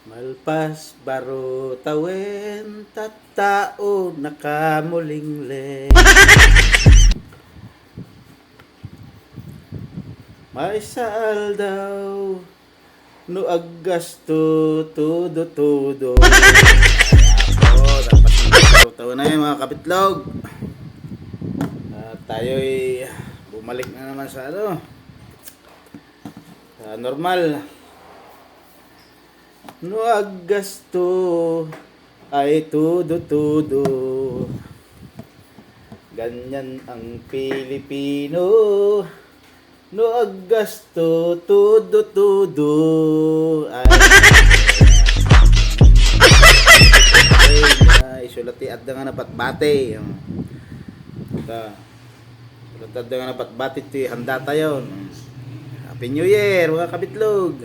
Malpas baro tawen tattao nakamulingle. May saal daw no aggasto todo. Ako, dapat taon na yun mga kapitlog. Tayo'y bumalik na naman sa sa normal. No aggasto ay todo. Ganyan ang Pilipino. No aggasto todo. Ay, sulati at nga napatbate. Sulati at nga napatbate ito handa tayo. Happy New Year mga kabitlog.